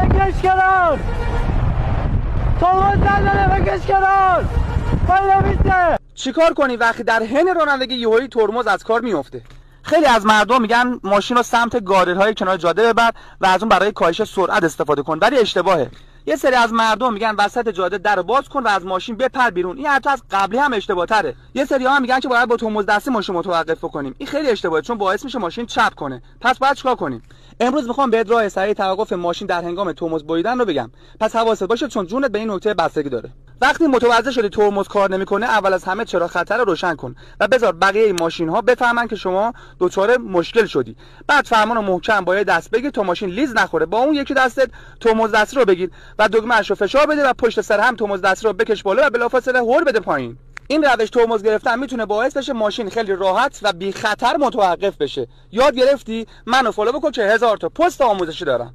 بکش کنار. ترمز نداره بکش کنار. چیکار کنی وقتی در حین رانندگی یهویی ترمز از کار میفته؟ خیلی از مردم میگن ماشین رو سمت گاری‌های کنار جاده ببر و از اون برای کاهش سرعت استفاده کن، ولی اشتباهه. یه سری از مردم میگن وسط جاده در باز کن و از ماشین بپر بیرون. این حتی از قبلی هم اشتباه تره. یه سری ها میگن که باید با ترمز دستی ماشین متوقف کنیم. این خیلی اشتباهه چون باعث میشه ماشین چپ کنه. پس باید چیکار کنیم؟ امروز میخوام بهت راه سریع توقف ماشین در هنگام ترمز بریدن رو بگم. پس حواست باشه چون جونت به این نکته بستگی داره. وقتی متوجه شدی ترمز کار نمیکنه، اول از همه چراغ خطر رو روشن کن و بذار بقیه ماشین ها بفهمن که شما دچار مشکل شدی. بعد فرمان رو محکم با یه دست بگیر تا ماشین لیز نخوره. با اون یکی دستت ترمز دستی رو بگیر و دگمه‌اش رو فشار بده و پشت سر هم ترمز دستی رو بکش بالا و بلافاصله هول بده پایین. این روش ترمز گرفتن میتونه باعث بشه ماشین خیلی راحت و بی خطر متوقف بشه. یاد گرفتی؟ منو فالو بکن که 1000 تا پست آموزشی دارم.